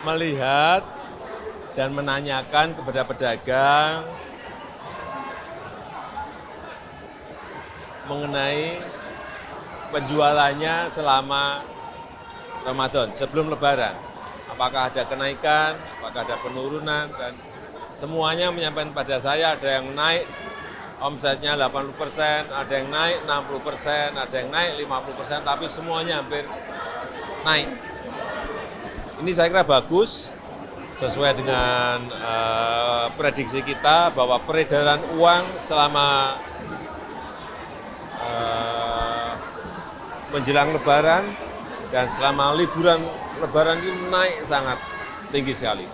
melihat dan menanyakan kepada pedagang mengenai penjualannya selama Ramadan, sebelum Lebaran. Apakah ada kenaikan, apakah ada penurunan, dan semuanya menyampaikan pada saya ada yang naik omsetnya 80%, ada yang naik 60%, ada yang naik 50%, tapi semuanya hampir naik. Ini saya kira bagus, sesuai dengan prediksi kita bahwa peredaran uang selama menjelang Lebaran dan selama liburan Lebaran ini naik sangat tinggi sekali.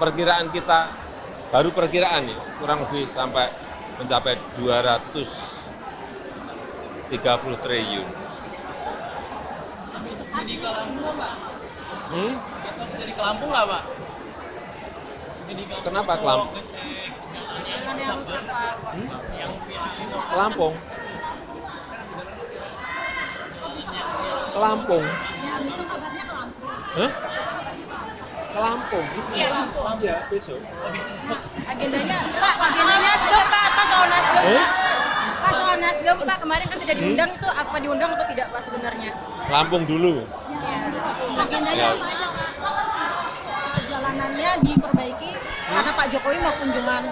Perkiraan kita, baru perkiraan ya, kurang lebih sampai mencapai 230 triliun. Besok jadi ke Lampung nggak, Pak? Besok jadi ke Lampung nggak, Pak? Jadi ke Kenapa ke Lampung? Ngecek jalan yang rusak, Pak. Yang viral itu. Ke Lampung. Ke Lampung. Hah? Ke Lampung. Iya, Lampung. Iya, besok. Agendanya, Pak, agendanya sudah Pak soal Nasdem. Eh? Pak soal Nasdem, Pak, kemarin kan tidak diundang itu apa diundang atau tidak, Pak, sebenarnya? Lampung dulu. Iya. Agendanya Ya. apa aja, Pak? Jalanannya diperbaiki karena Pak Jokowi mau kunjungan.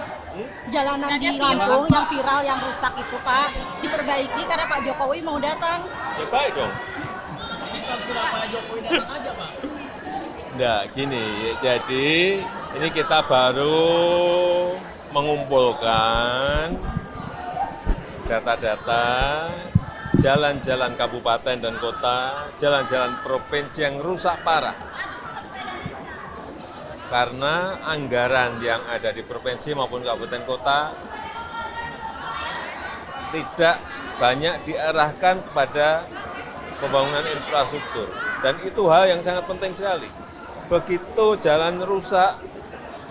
Jalanan di Lampung yang viral, yang rusak itu, Pak, diperbaiki karena Pak Jokowi mau datang. Ya baik dong. Jadi kalau Pak Jokowi datang aja, Pak. Enggak, gini, jadi ini kita baru mengumpulkan data-data jalan-jalan kabupaten dan kota, jalan-jalan provinsi yang rusak parah. Karena anggaran yang ada di provinsi maupun kabupaten kota tidak banyak diarahkan kepada pembangunan infrastruktur. Dan itu hal yang sangat penting sekali. Begitu jalan rusak,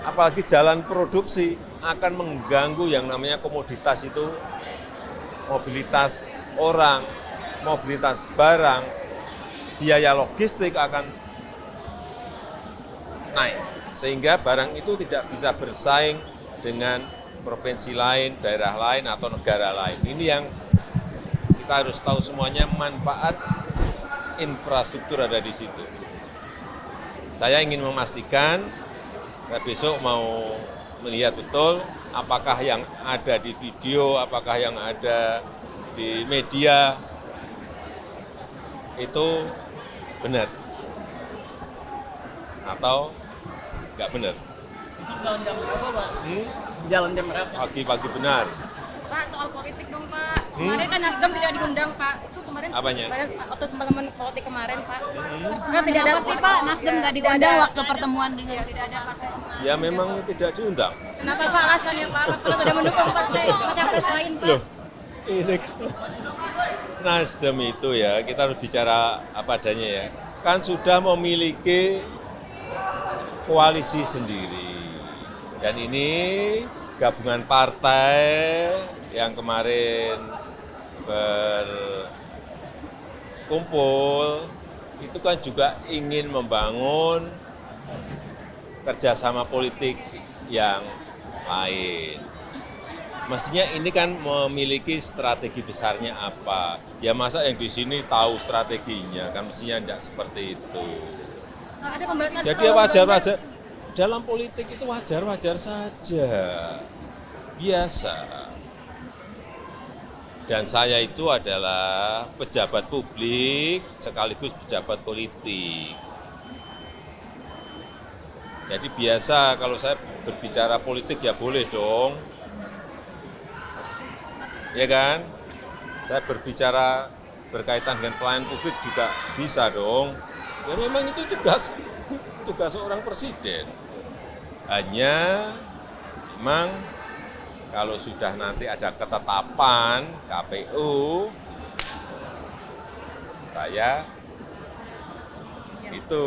apalagi jalan produksi, akan mengganggu yang namanya komoditas itu, mobilitas orang, mobilitas barang, biaya logistik akan naik. Sehingga barang itu tidak bisa bersaing dengan provinsi lain, daerah lain, atau negara lain. Ini yang kita harus tahu semuanya, manfaat infrastruktur ada di situ. Saya ingin memastikan, saya besok mau melihat betul apakah yang ada di video, apakah yang ada di media itu benar atau nggak benar. Besok jalan jam berapa, Pak? Jalan jam berapa? Pagi-pagi benar. Pak, soal politik dong, Pak. Kemarin kan Nasdem tidak diundang, Pak. Itu kemarin Apanya? atau teman-teman politik kemarin, Pak. Kan tidak ada Kenapa sih Pak Nasdem nggak diundang waktu pertemuan dengan tidak ada partai. Ya memang tidak diundang. Kenapa, Pak, alasannya, Pak? Kalau sudah mendukung partai capres lain, Pak. Loh, ini Nasdem itu ya, kita harus bicara apa adanya ya. Kan sudah memiliki koalisi sendiri. Dan ini gabungan partai yang kemarin berkumpul, itu kan juga ingin membangun kerjasama politik yang lain. Mestinya ini kan memiliki strategi besarnya apa. Ya masa yang di sini tahu strateginya, kan mestinya tidak seperti itu. Ada pembahasan Jadi ya wajar-wajar, dalam politik itu wajar-wajar saja, biasa. Dan saya itu adalah pejabat publik sekaligus pejabat politik. Jadi biasa kalau saya berbicara politik ya boleh dong. Ya kan? Saya berbicara berkaitan dengan pelayanan publik juga bisa dong. Ya memang itu tugas seorang presiden. Hanya memang kalau sudah nanti ada ketetapan KPU, saya itu.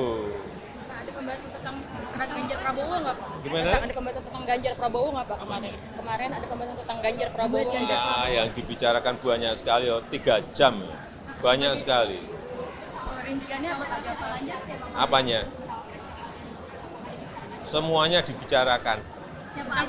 Pak, ada pembahasan tentang Ganjar Prabowo nggak, Pak? Gimana? Ada pembahasan tentang Ganjar Prabowo nggak, Pak, kemarin? Kemarin ada pembahasan tentang Ganjar Prabowo. Yang dibicarakan banyak sekali, 3 jam, banyak sekali. Rinciannya apa saja, Pak? Apanya? semuanya dibicarakan.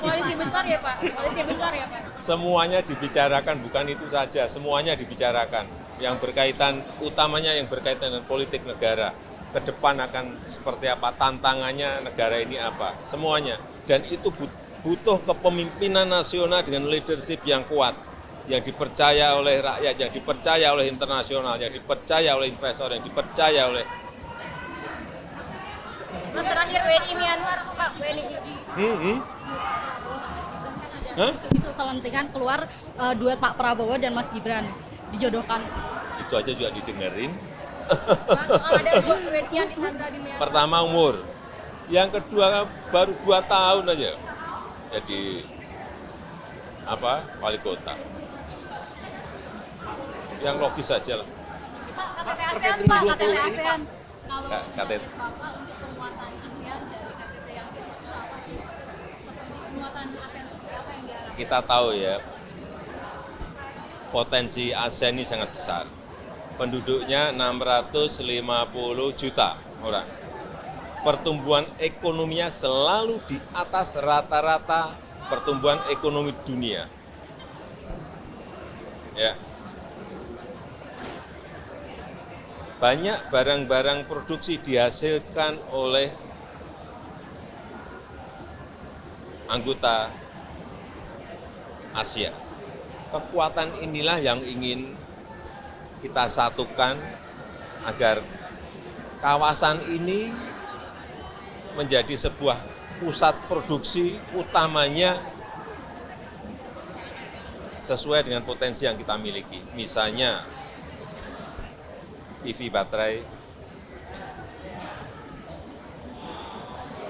Koalisi besar ya Pak, koalisi besar ya Pak. Semuanya dibicarakan, bukan itu saja, semuanya dibicarakan. Yang berkaitan, utamanya yang berkaitan dengan politik negara. Ke depan akan seperti apa, tantangannya negara ini apa, semuanya. Dan itu butuh kepemimpinan nasional dengan leadership yang kuat, yang dipercaya oleh rakyat, yang dipercaya oleh internasional, yang dipercaya oleh investor, yang dipercaya oleh... Nah, terakhir WNI Myanmar Pak, WNI isu selentingan keluar duet Pak Prabowo dan Mas Gibran dijodohkan. Itu aja juga didengerin. Soal ada dua WNI yang disandra di Myanmar. Pertama umur, yang kedua baru 2 tahun aja jadi wali kota. Yang logis saja lah. Pak, KTT ASEAN, Pak, KTT ASEAN. Kalau KTT. Bapak untuk penguatan ASEAN dari KTT yang besok itu apa sih? Seperti penguatan ASEAN seperti apa yang diharapkan? Kita tahu ya, potensi ASEAN ini sangat besar. Penduduknya 650 juta orang. Pertumbuhan ekonominya selalu di atas rata-rata pertumbuhan ekonomi dunia. Ya. Banyak barang-barang produksi dihasilkan oleh anggota Asia. Kekuatan inilah yang ingin kita satukan agar kawasan ini menjadi sebuah pusat produksi utamanya sesuai dengan potensi yang kita miliki. Misalnya EV baterai,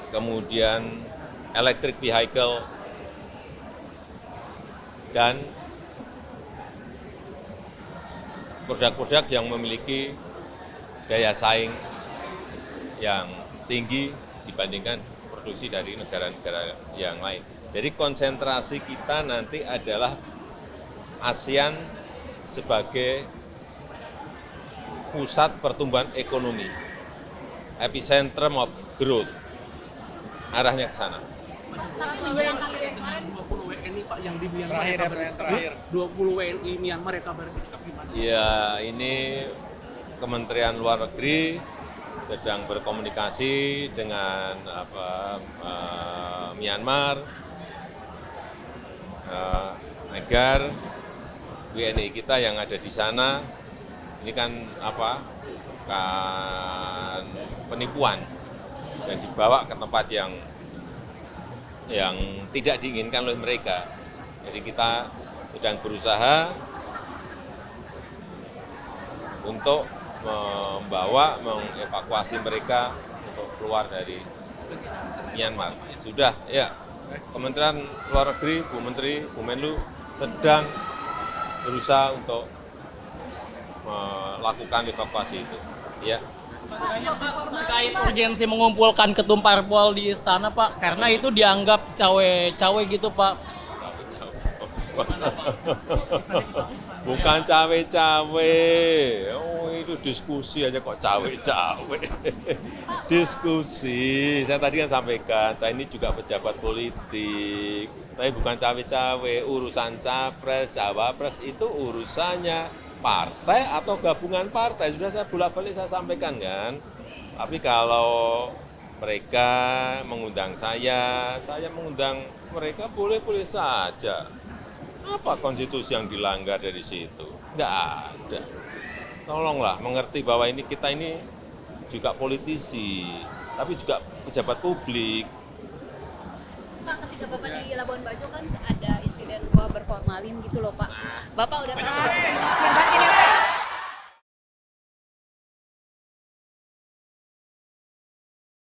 kemudian electric vehicle, dan produk-produk yang memiliki daya saing yang tinggi dibandingkan produksi dari negara-negara yang lain. Jadi konsentrasi kita nanti adalah ASEAN sebagai pusat pertumbuhan ekonomi, epicentrum of growth, arahnya ke sana. Tapi menjelang KTT kemarin 20 WNI Pak yang di Myanmar terakhir. 20 WNI Myanmar yang kabar disikap gimana? Ya, ini Kementerian Luar Negeri sedang berkomunikasi dengan Myanmar agar WNI kita yang ada di sana, ini kan kan penipuan dan dibawa ke tempat yang tidak diinginkan oleh mereka. Jadi kita sedang berusaha untuk mengevakuasi mereka untuk keluar dari Myanmar. Sudah, ya. Kementerian Luar Negeri, Bu Menteri, Bu Menlu sedang berusaha untuk melakukan evakuasi itu. Ya. Terkait urgensi mengumpulkan ketum parpol di istana Pak, karena itu dianggap cawe-cawe gitu Pak. Bukan cawe-cawe, oh itu diskusi aja kok cawe-cawe. Diskusi, saya tadi kan sampaikan, saya ini juga pejabat politik, tapi bukan cawe-cawe. Urusan capres, cawapres itu urusannya partai atau gabungan partai. Sudah saya bolak-balik saya sampaikan kan. Tapi kalau mereka mengundang saya mengundang mereka, boleh-boleh saja. Apa konstitusi yang dilanggar dari situ? Nggak ada. Tolonglah mengerti bahwa kita ini juga politisi, tapi juga pejabat publik. Pak, ketika Bapak di Labuan Bajo kan ada insiden gua berformalin gitu loh Pak. Bapak udah tahu. Mirban ini